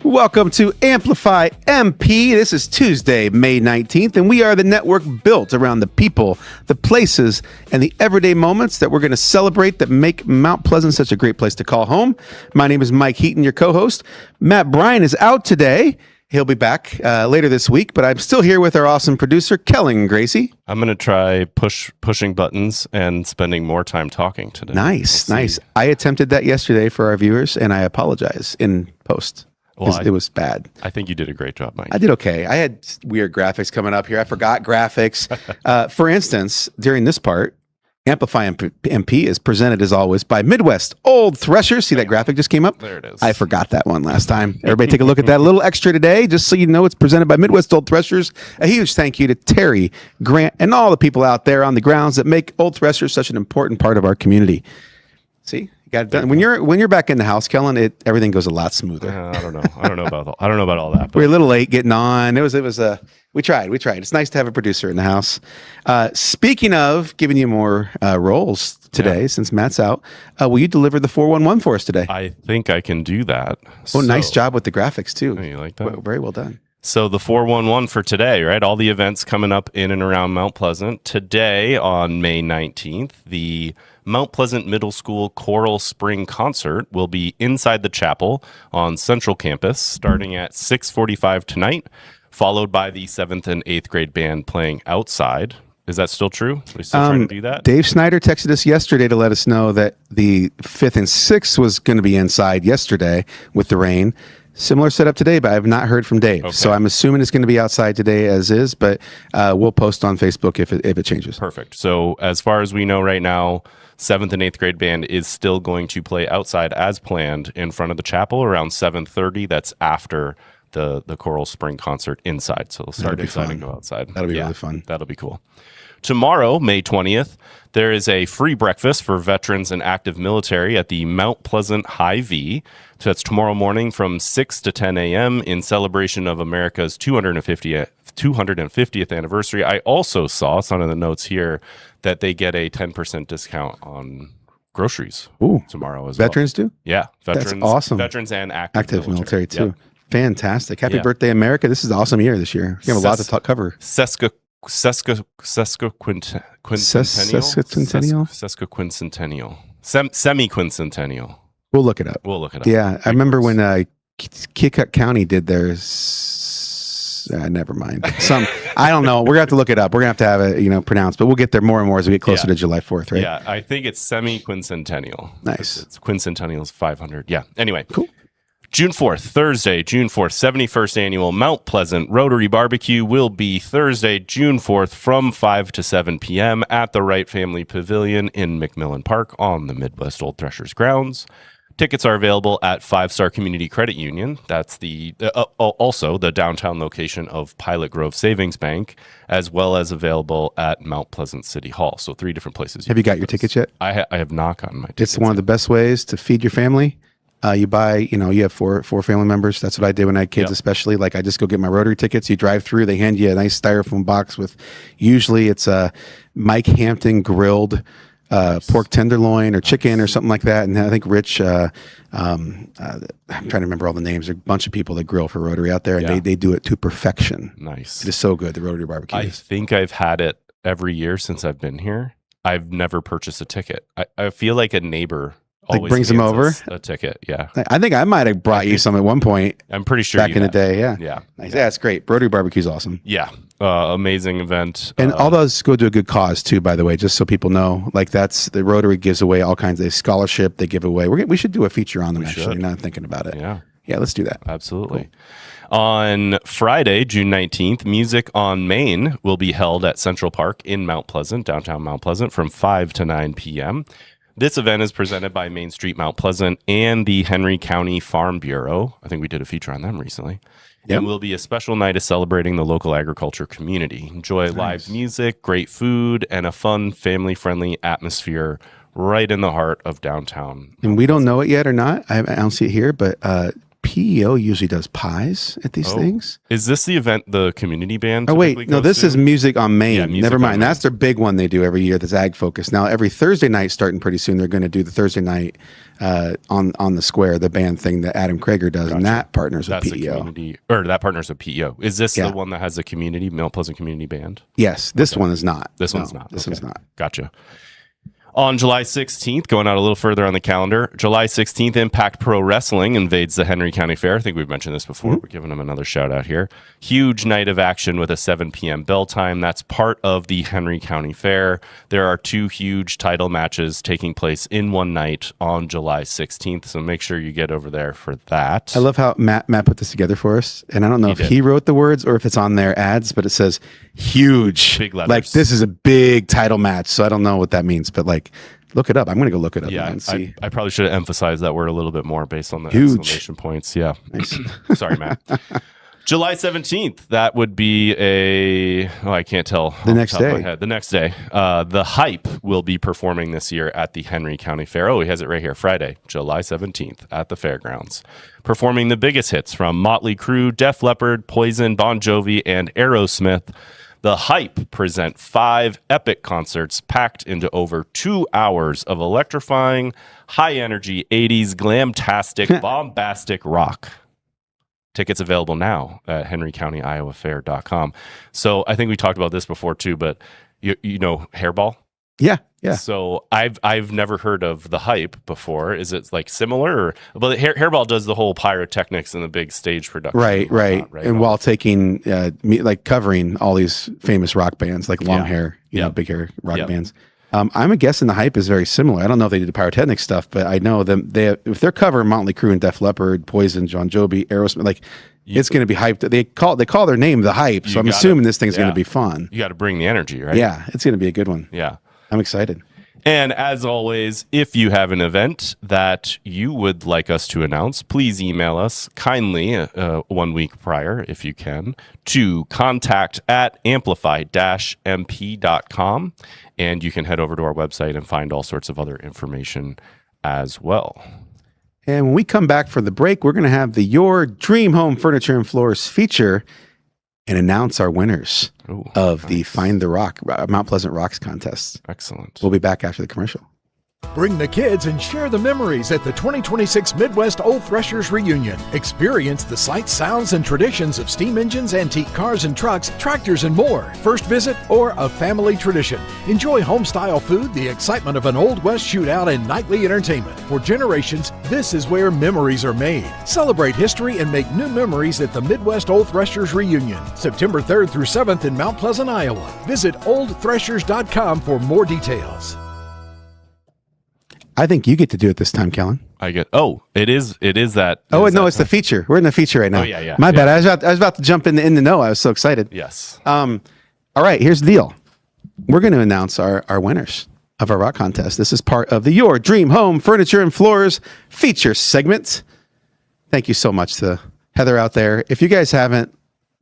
Welcome to Amplify MP. This is Tuesday, May 19th, and we are the network built around the people, the places, and the everyday moments that we're going to celebrate that make Mount Pleasant such a great place to call home. My name is Mike Heaton, your co-host. Matt Bryan is out today. He'll be back later this week, but I'm still here with our awesome producer, Kellen Gracie. I'm going to try pushing buttons and spending more time talking today. Nice. I attempted that yesterday for our viewers, and I apologize in post. Well, it was bad. I think you did a great job, Mike. I did okay. I had weird graphics coming up here. I forgot graphics. For instance, during this part, Amplify MP is presented as always by Midwest Old Threshers. See that graphic just came up? There it is. I forgot that one last time. Everybody take a look at that. A little extra today, just so you know it's presented by Midwest Old Threshers. A huge thank you to Terry, Grant, and all the people out there on the grounds that make Old Threshers such an important part of our community. See? Got it done. When you're back in the house, Kellen, everything goes a lot smoother. I don't know about all that. But. We're a little late getting on. We tried. It's nice to have a producer in the house. Speaking of giving you more roles today, since Matt's out, will you deliver the 411 for us today? I think I can do that. Nice job with the graphics too. Oh, you like that? Very well done. So the 411 for today, right? All the events coming up in and around Mount Pleasant. Today on May 19th, the Mount Pleasant Middle School Choral Spring Concert will be inside the chapel on Central Campus starting at 6:45 tonight, followed by the 7th and 8th grade band playing outside. Is that still true? Are we still trying to do that? Dave Snyder texted us yesterday to let us know that the 5th and 6th was going to be inside yesterday with the rain. Similar setup today, but I have not heard from Dave. Okay. So I'm assuming it's going to be outside today as is, but we'll post on Facebook if it changes. Perfect. So as far as we know right now, 7th and 8th grade band is still going to play outside as planned in front of the chapel around 7:30. That's after the choral spring concert inside. So they'll start inside and go outside. That'll be really fun. That'll be cool. Tomorrow, May 20th, there is a free breakfast for veterans and active military at the Mount Pleasant Hy-Vee. So that's tomorrow morning from 6 to 10 a.m. in celebration of America's 250th anniversary. I also saw, it's on the notes here, that they get a 10% discount on groceries tomorrow as veterans well. do? Yeah. That's awesome. Veterans and active military too. Yep. Fantastic. Happy birthday, America. This is an awesome year this year. We have a lot to cover. Sesquicentennial. Semi-quincentennial. We'll look it up. Yeah, I remember when Keokuk County did theirs. Never mind. I don't know. We're gonna have to look it up. We're gonna have it, pronounced. But we'll get there more and more as we get closer to July 4th, right? Yeah, I think it's semi-quincentennial. Nice. It's quincentennial is 500. Yeah. Anyway, cool. June 4th, Thursday, June 4th, 71st Annual Mount Pleasant Rotary Barbecue will be Thursday, June 4th from 5 to 7 p.m. at the Wright Family Pavilion in McMillan Park on the Midwest Old Threshers grounds. Tickets are available at 5 Star Community Credit Union. That's also the downtown location of Pilot Grove Savings Bank, as well as available at Mount Pleasant City Hall. So 3 different places. Have you got your tickets yet? I have not gotten my tickets. It's one of the best ways to feed your family. You buy, you have four family members. That's what I did when I had kids, especially. Like, I just go get my Rotary tickets. You drive through, they hand you a nice styrofoam box with, usually it's a Mike Hampton grilled pork tenderloin or chicken or something like that. And I think Rich, I'm trying to remember all the names. There's a bunch of people that grill for Rotary out there, and they do it to perfection. Nice. It is so good, the Rotary barbecue. I think I've had it every year since I've been here. I've never purchased a ticket. I feel like a neighbor always brings them over a ticket. Yeah, I think I might have brought you some at one point. I'm pretty sure back in the day. Yeah, nice. Yeah, it's great. Rotary barbecue is awesome. Yeah, amazing event, and all those go to a good cause too. By the way, just so people know, like that's the Rotary gives away all kinds of scholarship. They give away. We should do a feature on them. Actually, now I'm thinking about it. Yeah, let's do that. Absolutely. Cool. On Friday, June 19th, Music on Main will be held at Central Park in Mount Pleasant, downtown Mount Pleasant, from 5 to 9 p.m. This event is presented by Main Street Mount Pleasant and the Henry County Farm Bureau. I think we did a feature on them recently. Yep. It will be a special night of celebrating the local agriculture community. Enjoy live music, great food, and a fun, family-friendly atmosphere right in the heart of downtown. And we don't know it yet or not. I don't see it here, but PEO usually does pies at these things. Is this the event the community band? Oh wait, no, this is Music on Main. Yeah, Music Never on mind. Main. That's their big one they do every year. That's ag focused. Now every Thursday night, starting pretty soon, they're going to do the Thursday night on the square, the band thing that Adam Krager does, and that partners with That's PEO. That partners with PEO. Is this the one that has the Mount Pleasant Community Band? Yes, this one is not. This one's not. This one's not. Gotcha. On July 16th, going out a little further on the calendar, July 16th, Impact Pro Wrestling invades the Henry County Fair. I think we've mentioned this before. We're giving them another shout out here. Huge night of action with a 7 p.m. bell time. That's part of the Henry County Fair. There are 2 huge title matches taking place in one night on July 16th, so make sure you get over there for that. I love how Matt put this together for us, and I don't know if he wrote the words or if it's on their ads, but it says huge. Big letters. Like this is a big title match, so I don't know what that means, but like look it up. I'm going to go look it up now and see. I probably should have emphasized that word a little bit more based on the Huge. exclamation points. Yeah. Nice. Sorry, Matt. July 17th, that would be I can't tell. The next day. The next day. The Hype will be performing this year at the Henry County Fair. Oh, he has it right here. Friday, July 17th at the fairgrounds. Performing the biggest hits from Motley Crue, Def Leppard, Poison, Bon Jovi, and Aerosmith. The Hype present 5 epic concerts packed into over 2 hours of electrifying, high-energy 80s glamtastic, bombastic rock. Tickets available now at henrycountyiowaffair.com. So I think we talked about this before too, but you know Hairball? Yeah. So I've never heard of the Hype before. Is it like similar? Or, but Hairball does the whole pyrotechnics and the big stage production. Right. And while taking like covering all these famous rock bands, like long hair, you know, big hair rock bands. I'm guessing the Hype is very similar. I don't know if they did the pyrotechnic stuff, but I know them. If they're covering Motley Crue and Def Leppard, Poison, John Jovi, Aerosmith, like it's going to be hyped. They call their name the Hype, so I'm assuming this thing's going to be fun. You got to bring the energy, right? Yeah, it's going to be a good one. Yeah. I'm excited. And as always, if you have an event that you would like us to announce, please email us kindly 1 week prior, if you can, to contact@amplify-mp.com. And you can head over to our website and find all sorts of other information as well. And when we come back from the break, we're going to have the Your Dream Home Furniture and Floors feature and announce our winners of the Find the Rock, Mount Pleasant Rocks contest. Excellent. We'll be back after the commercial. Bring the kids and share the memories at the 2026 Midwest Old Threshers Reunion. Experience the sights, sounds, and traditions of steam engines, antique cars and trucks, tractors, and more. First visit or a family tradition. Enjoy home-style food, the excitement of an Old West shootout, and nightly entertainment. For generations, this is where memories are made. Celebrate history and make new memories at the Midwest Old Threshers Reunion, September 3rd through 7th in Mount Pleasant, Iowa. Visit oldthreshers.com for more details. I think you get to do it this time, Kellen. It is that. Oh, no, it's the feature. We're in the feature right now. Oh, yeah. My bad. I was about to jump in the know. I was so excited. Yes. All right, here's the deal. We're going to announce our winners of our rock contest. This is part of the Your Dream Home Furniture and Floors feature segment. Thank you so much to Heather out there. If you guys haven't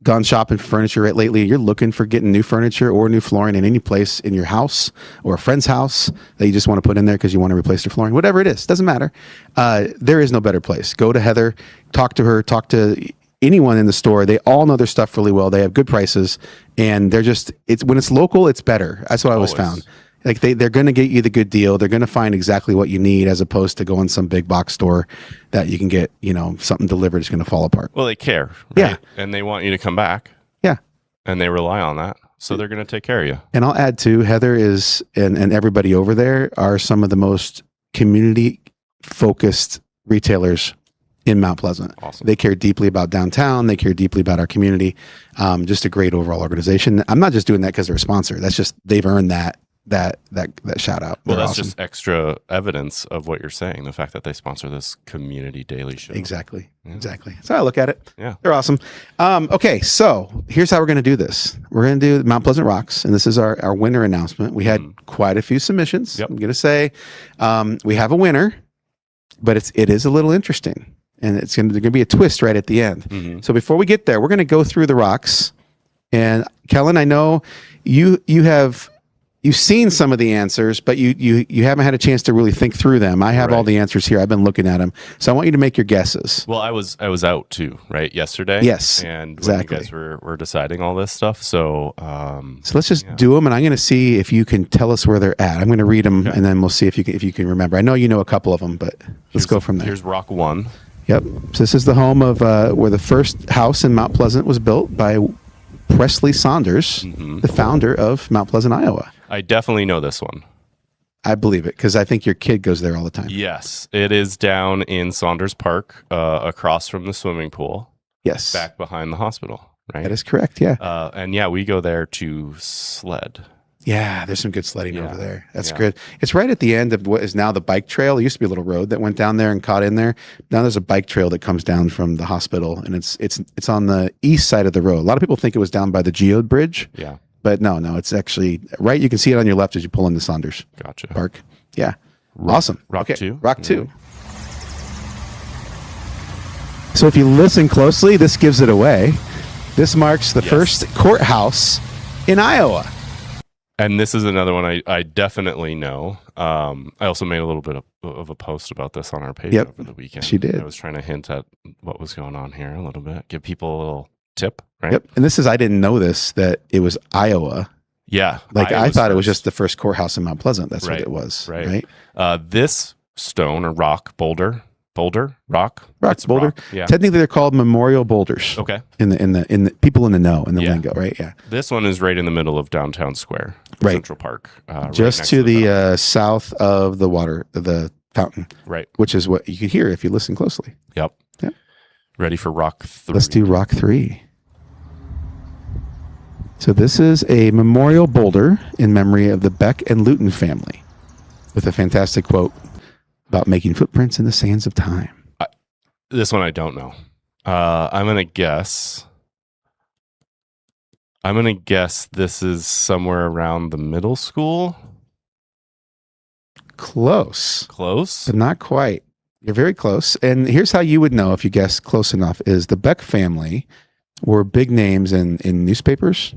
gone shopping for furniture lately, you're looking for getting new furniture or new flooring in any place in your house or a friend's house that you just want to put in there because you want to replace their flooring, whatever it is, doesn't matter. There is no better place. Go to Heather, talk to her, talk to anyone in the store. They all know their stuff really well. They have good prices, and when it's local, it's better. That's what I always found. Like they're going to get you the good deal. They're going to find exactly what you need, as opposed to going some big box store that you can get, something delivered is going to fall apart. Well, they care, right? Yeah. And they want you to come back. Yeah. And they rely on that. So they're going to take care of you. And I'll add too, Heather is, and everybody over there are some of the most community focused retailers in Mount Pleasant. Awesome. They care deeply about downtown. They care deeply about our community. Just a great overall organization. I'm not just doing that because they're a sponsor. That's just, they've earned that shout out. Well, They're that's awesome. just extra evidence of what you're saying. The fact that they sponsor this community daily show. Exactly. That's how I look at it. Yeah. They're awesome. Okay. So here's how we're going to do this. We're going to do Mount Pleasant Rocks, and this is our winner announcement. We had quite a few submissions. Yep. I'm going to say, we have a winner, but it is a little interesting, and there's going to be a twist right at the end. Mm-hmm. So before we get there, we're going to go through the rocks, and Kellen, I know you you've seen some of the answers, but you haven't had a chance to really think through them. I have all the answers here. I've been looking at them, so I want you to make your guesses. Well, I was out too, right, yesterday. Yes, and exactly. When you guys were deciding all this stuff. So let's just do them, and I'm going to see if you can tell us where they're at. I'm going to read them, and then we'll see if you can remember. I know you know a couple of them, but let's go from there. Here's Rock 1. Yep. So this is the home of where the first house in Mount Pleasant was built by Presley Saunders, the founder of Mount Pleasant, Iowa. I definitely know this one. I believe it because I think your kid goes there all the time. Yes, it is down in Saunders Park, across from the swimming pool. Yes. Back behind the hospital, right? That is correct, yeah. And yeah, we go there to sled. Yeah, there's some good sledding over there. That's good. It's right at the end of what is now the bike trail. There used to be a little road that went down there and caught in there. Now there's a bike trail that comes down from the hospital, and it's on the east side of the road. A lot of people think it was down by the Geode Bridge. Yeah. But no, it's actually right. You can see it on your left as you pull into Saunders Park. Yeah. Awesome. Rock okay. 2. Rock 2. So if you listen closely, this gives it away. This marks the first courthouse in Iowa. And this is another one I definitely know. I also made a little bit of a post about this on our page over the weekend. She did. I was trying to hint at what was going on here a little bit, give people a little tip, right? Yep. And I didn't know this, that it was Iowa. Yeah. Like I thought it was just the first courthouse in Mount Pleasant. That's what it was. Right. This stone or rock, boulder, rock. It's boulder. Rock. Yeah. Technically, they're called memorial boulders. Okay. In the people in the know in the lingo, right? Yeah. This one is right in the middle of downtown square, Central Park, just to the south of the fountain, right? Which is what you can hear if you listen closely. Yep. Ready for Rock 3? Let's do Rock 3. So this is a memorial boulder in memory of the Beck and Luton family, with a fantastic quote about making footprints in the sands of time. This one I don't know. I'm gonna guess this is somewhere around the middle school. Close, but not quite. You're very close. And here's how you would know if you guess close enough: is the Beck family were big names in newspapers,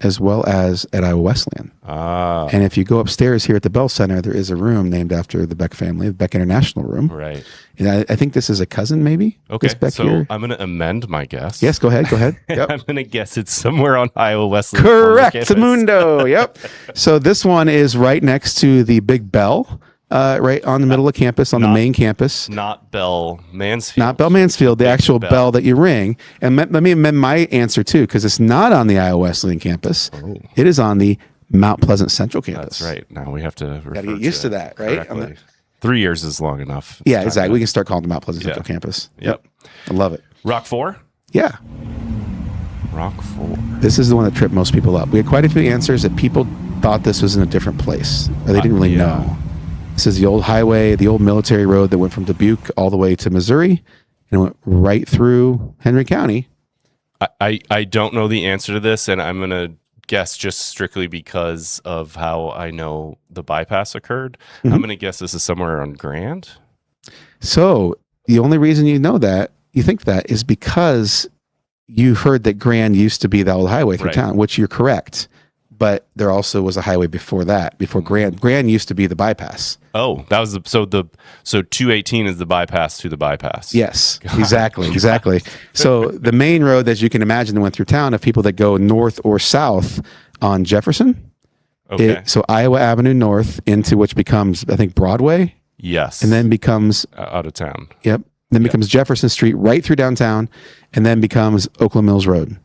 as well as at Iowa Wesleyan. And if you go upstairs here at the Bell Center, there is a room named after the Beck family, the Beck International Room. Right. And I think this is a cousin, maybe. Okay. So here. I'm going to amend my guess. Yes, go ahead. Yep. I'm going to guess it's somewhere on Iowa Wesleyan. Correct, Mundo. Yep. So this one is right next to the big bell. Right on the middle of campus, on the main campus. Not Bell Mansfield. Not Bell Mansfield, the actual bell that you ring. And let me amend my answer too, because it's not on the Iowa Wesleyan campus. Oh. It is on the Mount Pleasant Central campus. That's right. Now we have to get used to that, right? 3 years is long enough. Yeah, exactly. We can start calling the Mount Pleasant Central campus. Yep. I love it. Rock 4? Yeah. Rock 4. This is the one that tripped most people up. We had quite a few answers that people thought this was in a different place, or they didn't really know. This is the old highway, the old military road that went from Dubuque all the way to Missouri, and it went right through Henry County. I don't know the answer to this, and I'm going to guess just strictly because of how I know the bypass occurred. I'm going to guess this is somewhere on Grand. So the only reason you think that, is because you heard that Grand used to be the old highway through town, which you're correct. But there also was a highway before that, before Grand. Grand used to be the bypass. Oh, that was so 218 is the bypass to the bypass. Yes, exactly. So the main road, as you can imagine, that went through town, of people that go north or south on Jefferson. Okay. So Iowa Avenue North into which becomes, I think, Broadway. Yes. And then becomes out of town. Yep. Then becomes Jefferson Street right through downtown, and then becomes Oakland Mills Road.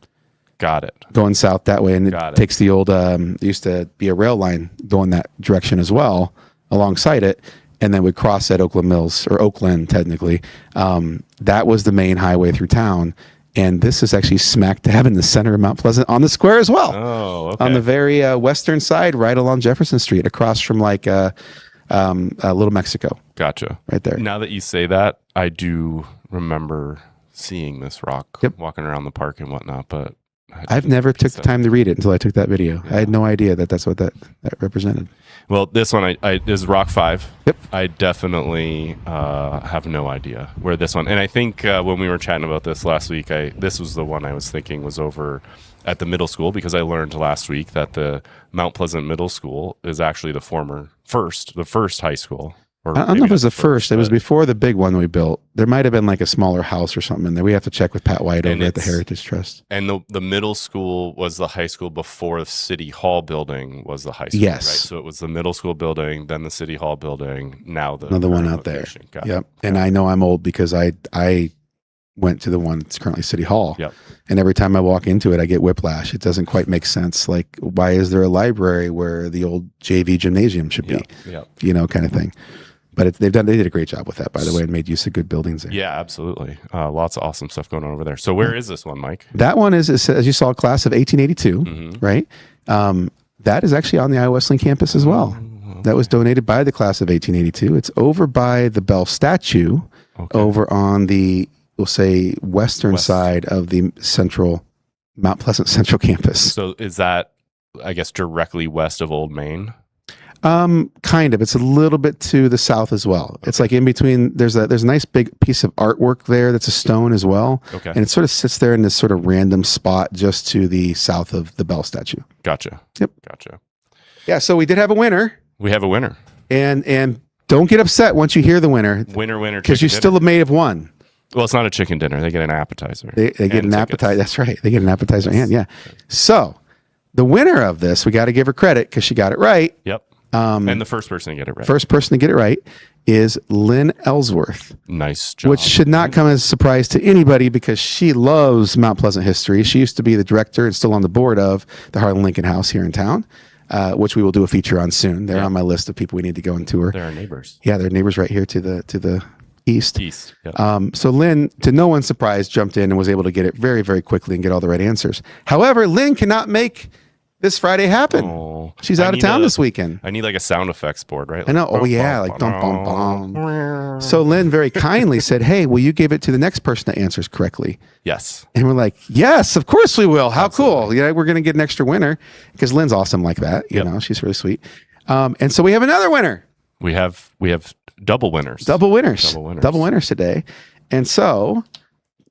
Got it. Going south that way, and it takes the old. There used to be a rail line going that direction as well, alongside it, and then would cross at Oakland Mills, or Oakland technically. That was the main highway through town, and this is actually smack dab in the center of Mount Pleasant, on the square as well. Oh, okay. On the very western side, right along Jefferson Street, across from Little Mexico. Gotcha. Right there. Now that you say that, I do remember seeing this rock walking around the park and whatnot, but I've never took the time to read it until I took that video. I had no idea that that's what that represented. Well, this one is Rock 5. Yep. I definitely have no idea where this one. And I think when we were chatting about this last week, this was the one I was thinking was over at the middle school, because I learned last week that the Mount Pleasant Middle School is actually the first high school. Or I don't know if it was the first. It was before the big one we built. There might have been like a smaller house or something in there. We have to check with Pat White over at the Heritage Trust. And the middle school was the high school before the City Hall building was the high school. Yes. Right? So it was the middle school building, then the City Hall building, now another one out location. there. Yep. And I know I'm old because I went to the one that's currently City Hall. Yep. And every time I walk into it, I get whiplash. It doesn't quite make sense. Like, why is there a library where the old JV gymnasium should be? Yep. Kind of thing. But they did a great job with that, by the way, and made use of good buildings there. Yeah, absolutely. Lots of awesome stuff going on over there. So where is this one, Mike? That one is, as you saw, a class of 1882, right? That is actually on the Iowa Wesleyan campus as well. Okay. That was donated by the class of 1882. It's over by the Bell statue, over on the, we'll say, western side of the Mount Pleasant Central campus. So is that, I guess, directly west of Old Main? Kind of. It's a little bit to the south as well. It's like in between. There's a nice big piece of artwork there that's a stone as well. Okay. And it sort of sits there in this sort of random spot just to the south of the Bell statue. Gotcha. Yep. Gotcha. Yeah. So we did have a winner. We have a winner. And don't get upset once you hear the winner. Winner. Because you still may have won. Well, it's not a chicken dinner. They get an appetizer. They get an appetizer. That's right. They get an appetizer and yeah. So the winner of this, we got to give her credit because she got it right. Yep. And the first person to get it right. First person to get it right is Lynn Ellsworth. Nice job. Which should not come as a surprise to anybody because she loves Mount Pleasant history. She used to be the director and still on the board of the Harlan Lincoln House here in town, which we will do a feature on soon. They're on my list of people we need to go and tour. They're our neighbors. Yeah, they're neighbors right here to the east. Yep. So Lynn, to no one's surprise, jumped in and was able to get it very, very quickly and get all the right answers. However, Lynn cannot make this Friday happen. Oh, she's out of town this weekend. I need like a sound effects board, right? Like, I know. Oh yeah, like dum bum bum. So Lynn very kindly said, "Hey, will you give it to the next person that answers correctly?" Yes. And we're like, "Yes, of course we will. How cool! Yeah, we're gonna get an extra winner because Lynn's awesome like that. You know, she's really sweet." And so we have another winner. We have double winners. Double winners today. And so.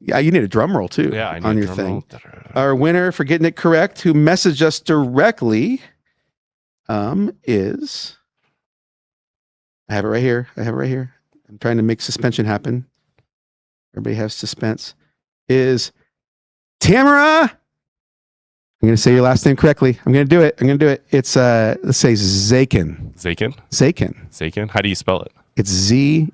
Yeah, you need a drum roll too on your thing. Our winner for getting it correct, who messaged us directly, is I have it right here. I'm trying to make suspension happen. Everybody has suspense. Is Tamara? I'm going to say your last name correctly. I'm going to do it. It's let's say Zakin. Zakin. How do you spell it? It's Zechin.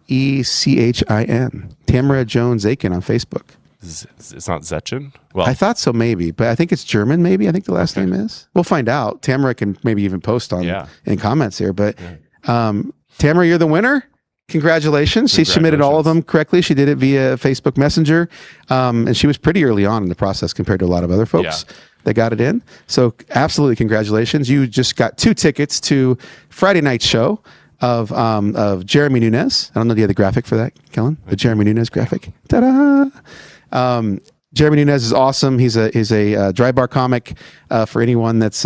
Tamara Jones Zakin on Facebook. It's not Zetchen? Well, I thought so maybe, but I think it's German maybe. I think the last name is. We'll find out. Tamara can maybe even post on in comments here. But Tamara, you're the winner. Congratulations. She submitted all of them correctly. She did it via Facebook Messenger. And she was pretty early on in the process compared to a lot of other folks that got it in. So absolutely congratulations. You just got 2 tickets to Friday night's show of Jeremy Nunez. I don't know, do you have the graphic for that, Kellen? The Jeremy Nunez graphic. Ta-da! Jeremy Nunez is awesome. He's a dry bar comic for anyone that's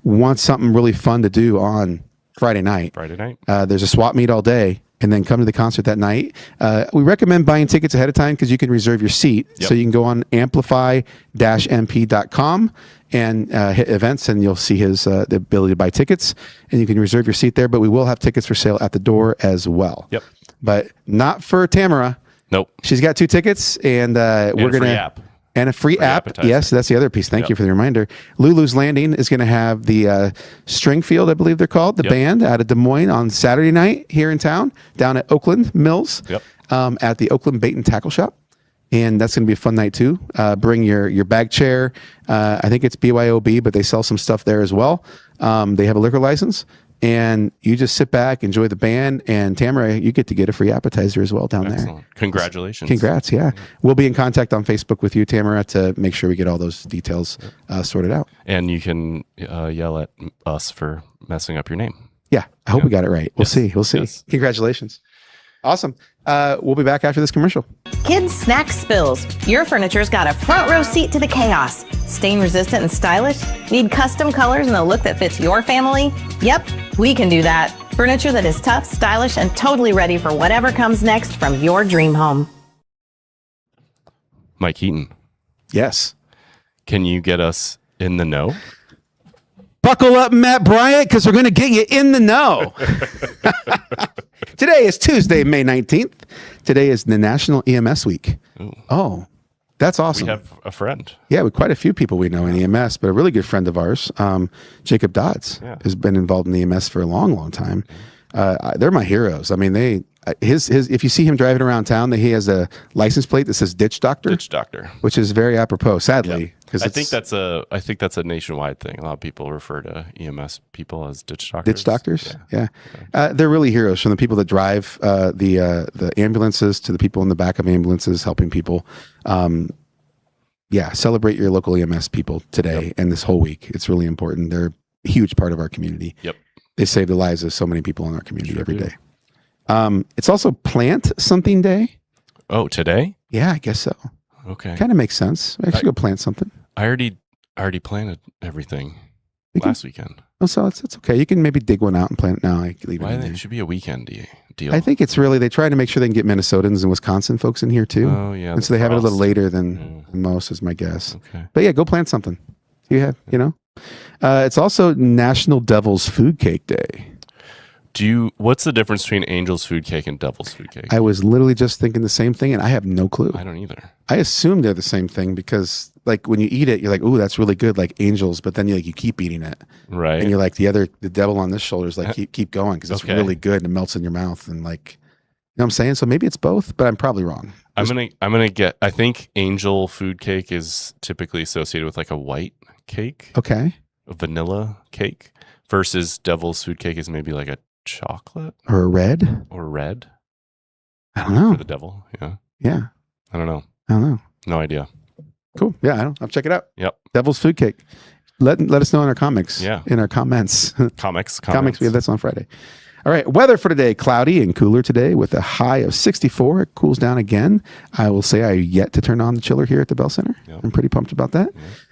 wants something really fun to do on Friday night. There's a swap meet all day, and then come to the concert that night. We recommend buying tickets ahead of time because you can reserve your seat. So you can go on amplify-mp.com and hit events, and you'll see his the ability to buy tickets, and you can reserve your seat there. But we will have tickets for sale at the door as well. Yep. But not for Tamara. Nope. She's got 2 tickets, and we're going to... And a free app. Appetizer. Yes, that's the other piece. Thank you for the reminder. Lulu's Landing is going to have the Stringfield, I believe they're called, the band out of Des Moines on Saturday night here in town, down at Oakland Mills, at the Oakland Bait and Tackle Shop. And that's going to be a fun night too. Bring your bag chair. I think it's BYOB, but they sell some stuff there as well. They have a liquor license. And you just sit back, enjoy the band, and Tamara, you get to get a free appetizer as well down there. Congratulations. Congrats, yeah. We'll be in contact on Facebook with you, Tamara, to make sure we get all those details sorted out. And you can yell at us for messing up your name. Yeah, I hope we got it right. We'll see. Yes. Congratulations. Awesome. We'll be back after this commercial. Kids Snack Spills. Your furniture's got a front row seat to the chaos. Stain resistant and stylish? Need custom colors and a look that fits your family? Yep, we can do that. Furniture that is tough, stylish, and totally ready for whatever comes next from your dream home. Mike Heaton, Yes. can you get us in the know? Buckle up, Matt Bryant, because we're going to get you in the know. Today is Tuesday, May 19th. Today is the National EMS Week. Ooh. Oh, that's awesome. We have a friend. Yeah, with quite a few people we know in EMS, but a really good friend of ours, Jacob Dodds, has been involved in EMS for a long, long time. They're my heroes. I mean, his if you see him driving around town, he has a license plate that says Ditch Doctor. Ditch Doctor. Which is very apropos, sadly. Because I think that's a nationwide thing. A lot of people refer to EMS people as ditch doctors. Ditch doctors, yeah. They're really heroes, from the people that drive the ambulances to the people in the back of ambulances helping people. Celebrate your local EMS people today and this whole week. It's really important. They're a huge part of our community. Yep. They save the lives of so many people in our community every day. It's also Plant Something Day. Oh, today? Yeah, I guess so. Okay. Kind of makes sense. I should go plant something. I already planted everything last weekend. Oh, so it's okay. You can maybe dig one out and plant it now. I leave it in there. It should be a weekend deal. I think it's really, they try to make sure they can get Minnesotans and Wisconsin folks in here too. Oh, yeah. And so they have it a little later than most, is my guess. Okay. But yeah, go plant something. It's also National Devil's Food Cake Day. What's the difference between Angel's Food Cake and Devil's Food Cake? I was literally just thinking the same thing, and I have no clue. I don't either. I assume they're the same thing because, like, when you eat it, you're like, "Ooh, that's really good," like Angel's. But then you keep eating it, right? And you're like, the devil on this shoulder is like, keep going because it's really good and it melts in your mouth and like, you know what I'm saying? So maybe it's both, but I'm probably wrong. I'm gonna get. I think Angel Food Cake is typically associated with like a white cake, okay, a vanilla cake, versus Devil's Food Cake is maybe like a chocolate or a red. I don't know. For the devil, yeah. I don't know. No idea. Cool. Yeah, I'll check it out. Yep. Devil's Food Cake. Let us know in our comics. Yeah. In our comments. Comics. We have that's on Friday. All right. Weather for today: cloudy and cooler today with a high of 64. It cools down again. I will say I yet to turn on the chiller here at the Bell Center. Yep. I'm pretty pumped about that.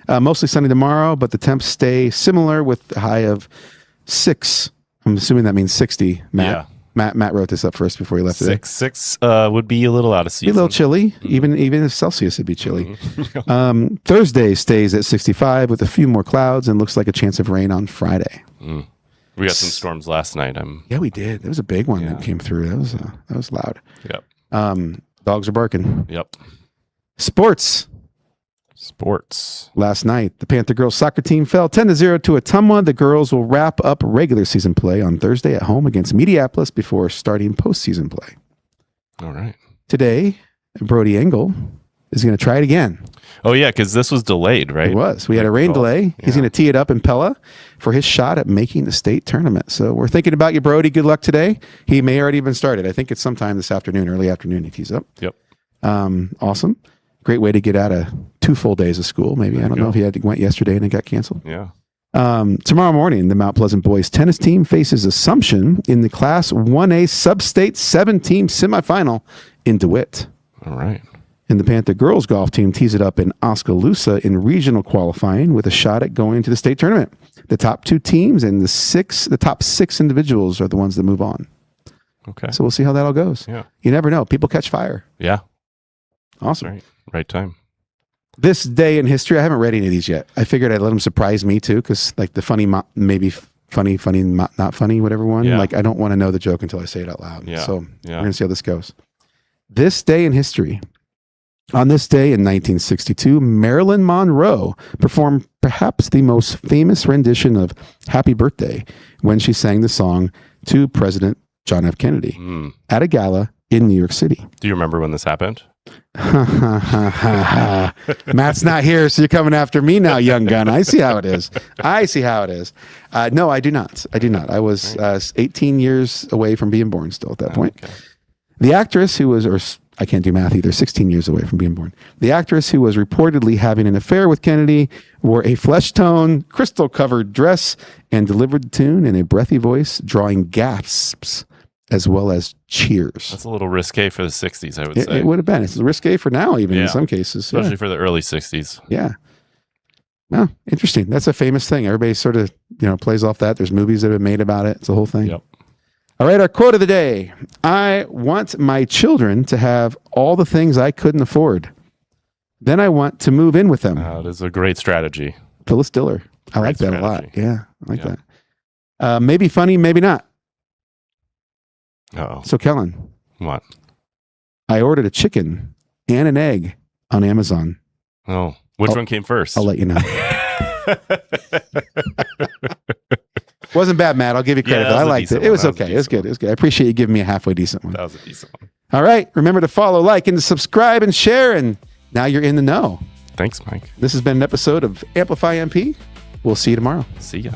Mostly sunny tomorrow, but the temps stay similar with a high of 6. I'm assuming that means 60, Matt. Yeah. Matt wrote this up first before he left today. 6 would be a little out of season. Be a little chilly. Mm-hmm. Even if Celsius would be chilly. Mm-hmm. Thursday stays at 65 with a few more clouds and looks like a chance of rain on Friday. Mm. We got some storms last night. Yeah, we did. There was a big one that came through. That was loud. Yep. Dogs are barking. Yep. Sports. Last night, the Panther girls soccer team fell 10-0 to Ottumwa. The girls will wrap up regular season play on Thursday at home against Mediapolis before starting postseason play. All right. Today, Brody Engel is going to try it again. Oh, yeah, because this was delayed, right? It was. We had a rain delay. Yeah. He's going to tee it up in Pella for his shot at making the state tournament. So we're thinking about you, Brody. Good luck today. He may already have been started. I think it's sometime this afternoon, early afternoon, he tees up. Yep. Awesome. Great way to get out of 2 full days of school. Maybe I don't know if he went yesterday and it got canceled. Yeah. Tomorrow morning, the Mount Pleasant boys tennis team faces Assumption in the Class 1A Sub-State 7-team semifinal in DeWitt. All right. And the Panther girls golf team tees it up in Oskaloosa in regional qualifying with a shot at going to the state tournament. The top 2 teams and the top 6 individuals are the ones that move on. Okay. So we'll see how that all goes. Yeah. You never know. People catch fire. Yeah. Awesome. Right time. This day in history, I haven't read any of these yet. I figured I'd let them surprise me too, because like the funny, maybe funny, not funny, whatever one. Yeah. Like I don't want to know the joke until I say it out loud. Yeah. So we're going to see how this goes. This day in history. On this day in 1962, Marilyn Monroe performed perhaps the most famous rendition of Happy Birthday when she sang the song to President John F. Kennedy at a gala in New York City. Do you remember when this happened? Matt's not here, so you're coming after me now, young gun. I see how it is. No, I do not. I was 18 years away from being born still at that point. Okay. The actress who was, or I can't do math either, 16 years away from being born. The actress who was reportedly having an affair with Kennedy wore a flesh-tone, crystal-covered dress and delivered the tune in a breathy voice, drawing gasps as well as cheers. That's a little risque for the 60s, I would say. It would have been. It's risque for now, even in some cases. Especially for the early 60s. Yeah. Oh, interesting. That's a famous thing. Everybody sort of, plays off that. There's movies that have been made about it. It's a whole thing. Yep. All right, our quote of the day. I want my children to have all the things I couldn't afford. Then I want to move in with them. That is a great strategy. Phyllis Diller. I like that strategy. a lot. Yeah, I like that. Maybe funny, maybe not. Uh-oh. So, Kellen, What? I ordered a chicken and an egg on Amazon. Oh, which one came first? I'll let you know. Wasn't bad, Matt. I'll give you credit. Yeah, I liked it. It was okay. It was good. It was good. I appreciate you giving me a halfway decent one. That was a decent one. All right. Remember to follow, like, and subscribe and share. And now you're in the know. Thanks, Mike. This has been an episode of Amplify MP. We'll see you tomorrow. See ya.